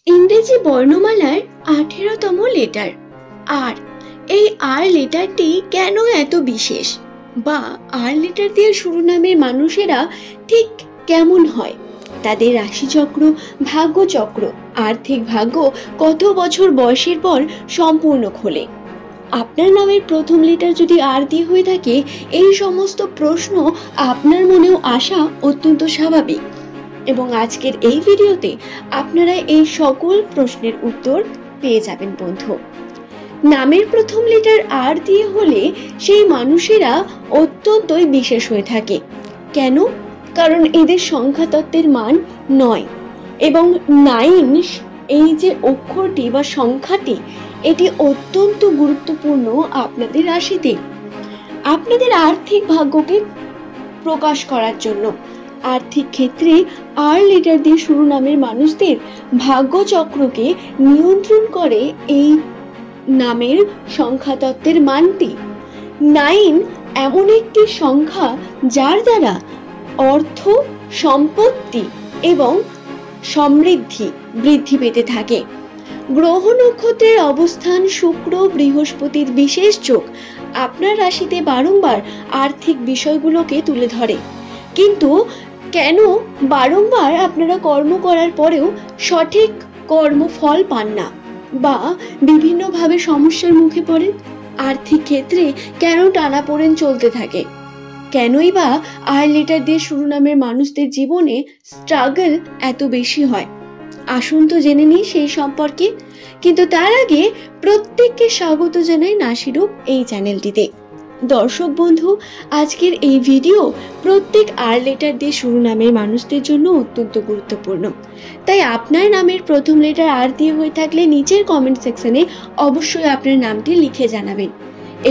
ইংরেজি বর্ণমালার 18তম লেটার আর। এই আর লেটারটি কেন এত বিশেষ, বা আর লেটার দিয়ে শুরু নামের মানুষেরা ঠিক কেমন হয়, তাদের রাশিচক্র, ভাগ্যচক্র, আর্থিক ভাগ্য কত বছর বয়সের পর সম্পূর্ণ খোলে। আপনার নামের প্রথম লেটার যদি আর দিয়ে হয়ে থাকে, এই সমস্ত প্রশ্ন আপনার মনেও আসা অত্যন্ত স্বাভাবিক। এবং আজকের এই ভিডিওতে আপনারা এই সকল প্রশ্নের উত্তর পেয়ে যাবেন বন্ধু। নামের প্রথম লেটার আর দিয়ে হলে সেই মানুষেরা অত্যন্তই বিশেষ হয়ে থাকে। কেন? কারণ এদের সংখ্যা তত্ত্বের মান 9 এবং 9, এই যে অক্ষরটি বা সংখ্যাটি, এটি অত্যন্ত গুরুত্বপূর্ণ আপনাদের রাশিতে, আপনাদের আর্থিক ভাগ্যকে প্রকাশ করার জন্য। আর্থিক ক্ষেত্রে আর লেটার দিয়ে শুরু নামের মানুষদের ভাগ্যচক্রকে নিয়ন্ত্রণ করে এই নামের সংখ্যা তত্ত্বের মানটি। 9 এমন একটি সংখ্যা যার দ্বারা অর্থ, সম্পত্তি এবং সমৃদ্ধি বৃদ্ধি পেতে থাকে। গ্রহ নক্ষত্রের অবস্থান, শুক্র, বৃহস্পতির বিশেষ যোগ আপনার রাশিতে বারংবার আর্থিক বিষয়গুলোকে তুলে ধরে। কিন্তু কেন বারংবার আপনারা কর্ম করার পরেও সঠিক কর্মফল পান না, বা বিভিন্নভাবে সমস্যার মুখে পড়েন? আর্থিক ক্ষেত্রে কেন টানাপোড়েন চলতে থাকে? কেনই বা আর লেটার দিয়ে শুরু নামের মানুষদের জীবনে স্ট্রাগল এত বেশি হয়? আসুন তো জেনে নিই সেই সম্পর্কে। কিন্তু তার আগে প্রত্যেককে স্বাগত জানাই নাসিরূপ এই চ্যানেলটিতে। দর্শক বন্ধু, আজকের এই ভিডিও প্রত্যেক আর লেটার দিয়ে শুরু নামের মানুষদের জন্য অত্যন্ত গুরুত্বপূর্ণ। তাই আপনার নামের প্রথম লেটার আর দিয়ে হয়ে থাকলে নিচের কমেন্ট সেকশনে অবশ্যই আপনার নামটি লিখে জানাবেন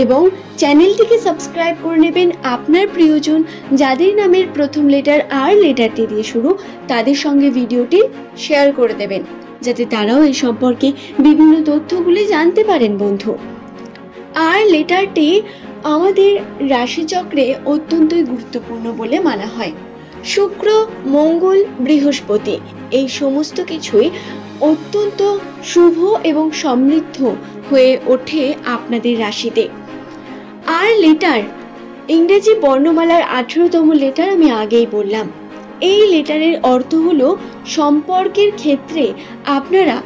এবং চ্যানেলটিকে সাবস্ক্রাইব করে নেবেন। আপনার প্রিয়জন যাদের নামের প্রথম লেটার আর লেটারটি দিয়ে শুরু, তাদের সঙ্গে ভিডিওটি শেয়ার করে দেবেন, যাতে তারাও এই সম্পর্কে বিভিন্ন তথ্যগুলি জানতে পারেন বন্ধু। আর লেটারটি আমাদের রাশিচক্রে অত্যন্তই গুরুত্বপূর্ণ বলে মানা হয়। শুক্র, মঙ্গল, বৃহস্পতি এই সমস্ত কিছুই অত্যন্ত শুভ এবং সমৃদ্ধ হয়ে ওঠে আপনাদের রাশিতে। আর লেটার ইংরেজি বর্ণমালার 18তম লেটার আমি আগেই বললাম। এই লেটারের অর্থ হলো সম্পর্কের ক্ষেত্রে আপনারা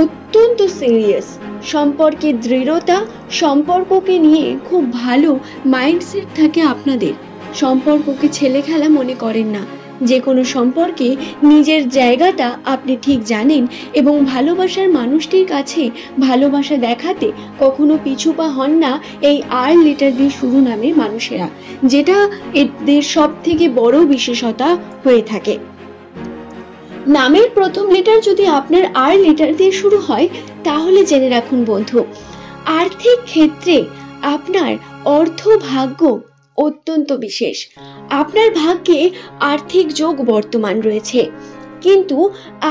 অত্যন্ত সিরিয়াস, সম্পর্কের দৃঢ়তা, সম্পর্ককে নিয়ে খুব ভালো মাইন্ডসেট থাকে আপনাদের। সম্পর্ককে ছেলে খেলা মনে করেন না, যে কোনো সম্পর্কে নিজের জায়গাটা আপনি ঠিক জানেন এবং ভালোবাসার মানুষটির কাছে ভালোবাসা দেখাতে কখনো পিছুপা হন না এই আর লেটার দিয়ে শুরু নামের মানুষেরা, যেটা এদের সব থেকে বড় বিশেষতা হয়ে থাকে। নামের প্রথম লেটার যদি আপনার আর লেটার দিয়ে শুরু হয়, তাহলে জেনে রাখুন বন্ধু, আর্থিক ক্ষেত্রে আপনার অর্থ ভাগ্য অত্যন্ত বিশেষ। আপনার ভাগ্যে আর্থিক যোগ বর্তমান রয়েছে, কিন্তু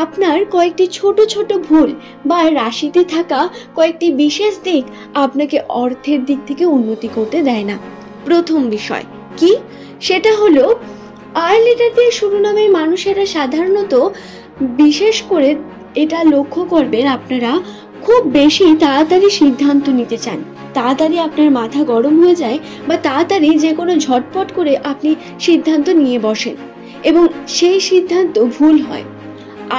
আপনার কয়েকটি ছোট ছোট ভুল বা রাশিতে থাকা কয়েকটি বিশেষ দিক আপনাকে অর্থের দিক থেকে উন্নতি করতে দেয় না। প্রথম বিষয় কি? সেটা হলো আর লেটার দিয়ে শুরু নামের মানুষেরা সাধারণত, বিশেষ করে এটা লক্ষ্য করবেন, আপনারা খুব বেশি তাড়াতাড়ি সিদ্ধান্ত নিতে চান। তাড়াতাড়ি আপনার মাথা গরম হয়ে যায়, বা তাড়াতাড়ি যে কোনো ঝটপট করে আপনি সিদ্ধান্ত নিয়ে বসেন এবং সেই সিদ্ধান্ত ভুল হয়।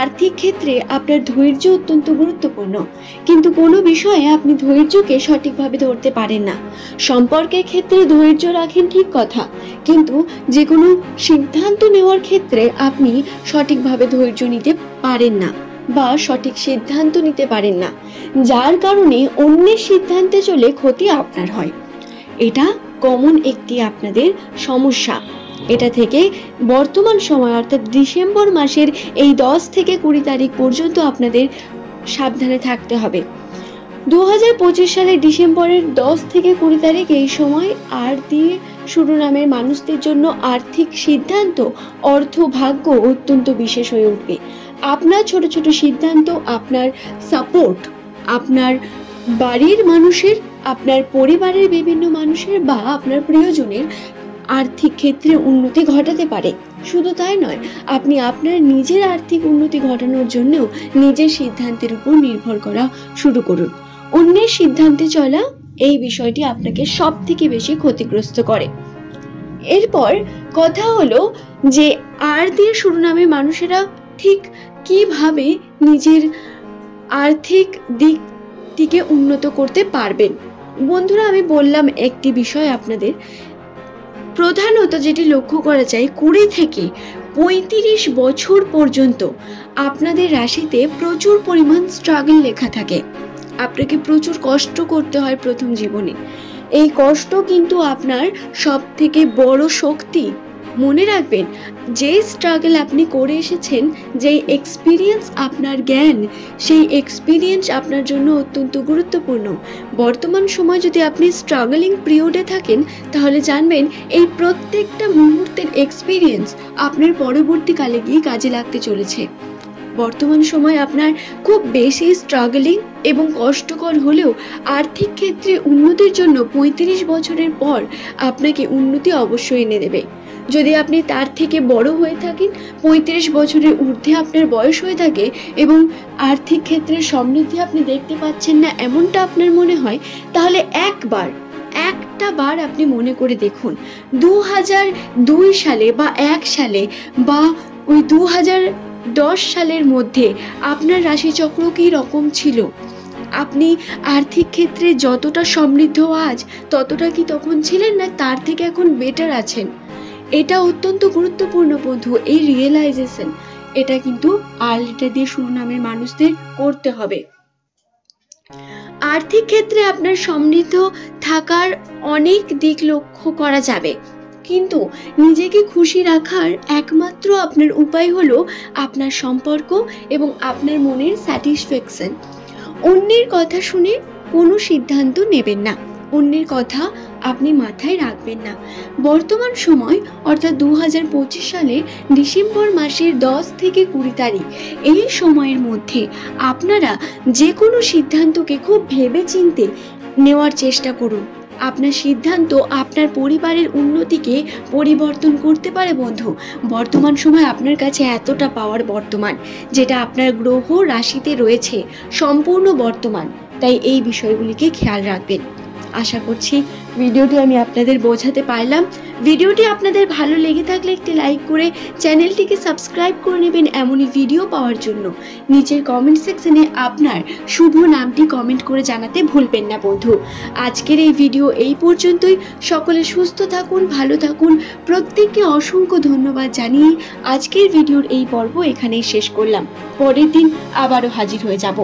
আর্থিক ক্ষেত্রে আপনার ধৈর্য অত্যন্ত গুরুত্বপূর্ণ, কিন্তু কোনো বিষয়ে আপনি ধৈর্যকে সঠিকভাবে ধরতে পারেন না। সম্পর্কের ক্ষেত্রে ধৈর্য রাখেন ঠিক কথা, কিন্তু যে কোনো সিদ্ধান্ত নেওয়ার ক্ষেত্রে আপনি সঠিকভাবে ধৈর্য নিতে পারেন না বা সঠিক সিদ্ধান্ত নিতে পারেন না, যার কারণে অন্যের সিদ্ধান্তে চলে ক্ষতি আপনার হয়। এটা কমন একটি আপনাদের সমস্যা। এটা থেকে বর্তমান সময় অর্থাৎ ডিসেম্বর মাসের এই 10 থেকে 20 তারিখ পর্যন্ত আপনাদের সাবধানে থাকতে হবে। 2025 সালের ডিসেম্বরের 10 থেকে 20 তারিখ এই সময় আর দিয়ে শুরু নামের মানুষদের জন্য আর্থিক সিদ্ধান্ত, অর্থ ভাগ্য অত্যন্ত বিশেষ হয়ে উঠবে। আপনার ছোট ছোট সিদ্ধান্ত, আপনার সাপোর্ট, আপনার বাড়ির মানুষের, আপনার পরিবারের বিভিন্ন মানুষের বা আপনার প্রিয়জনের আর্থিক ক্ষেত্রে উন্নতি ঘটাতে পারে। শুধু তাই নয়, আপনি আপনার নিজের আর্থিক উন্নতি ঘটানোর জন্যও নিজের সিদ্ধান্তের উপর নির্ভর করা শুরু করুন। অন্যের সিদ্ধান্তে চলা এই বিষয়টি আপনাকে সব থেকে বেশি ক্ষতিগ্রস্ত করে। এরপর কথা হলো যে আর দিয়ে শুরু নামে মানুষেরা ঠিক কিভাবে নিজের আর্থিক দিকটিকে উন্নত করতে পারবেন। বন্ধুরা, আমি বললাম একটি বিষয় আপনাদের, প্রধানত যেটি লক্ষ্য করা যায় 20 থেকে 35 বছর পর্যন্ত আপনাদের রাশিতে প্রচুর পরিমাণ স্ট্রাগল লেখা থাকে। আপনাকে প্রচুর কষ্ট করতে হয় প্রথম জীবনে। এই কষ্ট কিন্তু আপনার সব থেকে বড় শক্তি। মনে রাখবেন, যে স্ট্রাগল আপনি করে এসেছেন, যেই এক্সপিরিয়েন্স আপনার জ্ঞান, সেই এক্সপিরিয়েন্স আপনার জন্য অত্যন্ত গুরুত্বপূর্ণ। বর্তমান সময় যদি আপনি স্ট্রাগলিং পিরিয়ডে থাকেন, তাহলে জানবেন এই প্রত্যেকটা মুহূর্তের এক্সপিরিয়েন্স আপনার পরবর্তীকালে গিয়ে কাজে লাগতে চলেছে। বর্তমান সময় আপনার খুব বেশি স্ট্রাগলিং এবং কষ্টকর হলেও আর্থিক ক্ষেত্রে উন্নতির জন্য 35 বছরের পর আপনাকে উন্নতি অবশ্যই এনে দেবে। যদি আপনি তার থেকে বড় হয়ে থাকেন, 35 বছরের ঊর্ধ্বে আপনার বয়স হয়ে থাকে এবং আর্থিক ক্ষেত্রে সমৃদ্ধি আপনি দেখতে পাচ্ছেন না এমনটা আপনার মনে হয়, তাহলে একটা বার আপনি মনে করে দেখুন, 2002 সালে বা 1 সালে বা ওই 2010 সালের মধ্যে আপনার রাশিচক্র কী রকম ছিল? আপনি আর্থিক ক্ষেত্রে যতটা সমৃদ্ধ আজ, ততটা কি তখন ছিলেন, না তার থেকে এখন বেটার আছেন? এটা অত্যন্ত গুরুত্বপূর্ণ বন্ধু, এই রিয়েলাইজেশন। এটা কিন্তু আর লেটার দিয়ে শুরু নামের মানুষদের করতে হবে। আর্থিক ক্ষেত্রে আপনার সমৃদ্ধ থাকার অনেক দিক লক্ষ্য করা যাবে, কিন্তু নিজেকে খুশি রাখার একমাত্র আপনার উপায় হলো আপনার সম্পর্ক এবং আপনার মনের স্যাটিসফ্যাকশন। অন্যের কথা শুনে কোনো সিদ্ধান্ত নেবেন না, অন্যের কথা আপনি মাথায় রাখবেন না। বর্তমান সময় অর্থাৎ 2025 সালে ডিসেম্বর মাসের 10 থেকে 20 তারিখ, এই সময়ের মধ্যে আপনারা যে কোনো সিদ্ধান্তকে খুব ভেবেচিন্তে নেওয়ার চেষ্টা করুন। আপনার সিদ্ধান্ত আপনার পরিবারের উন্নতিকে পরিবর্তন করতে পারে বন্ধু। বর্তমান সময় আপনার কাছে এতটা পাওয়ার বর্তমান, যেটা আপনার গ্রহ রাশিতে রয়েছে সম্পূর্ণ বর্তমান। তাই এই বিষয়গুলিকে খেয়াল রাখবেন। আশা করছি ভিডিওটি আমি আপনাদের বোঝাতে পারলাম। ভিডিওটি আপনাদের ভালো লেগে থাকলে একটি লাইক করে চ্যানেলটিকে সাবস্ক্রাইব করে নেবেন এমনই ভিডিও পাওয়ার জন্য। নিচের কমেন্ট সেকশনে আপনার শুভ নামটি কমেন্ট করে জানাতে ভুলবেন না বন্ধু। আজকের এই ভিডিও এই পর্যন্তই। সকলে সুস্থ থাকুন, ভালো থাকুন। প্রত্যেককে অসংখ্য ধন্যবাদ জানিয়ে আজকের ভিডিওর এই পর্ব এখানেই শেষ করলাম। পরের দিন আবারও হাজির হয়ে যাব।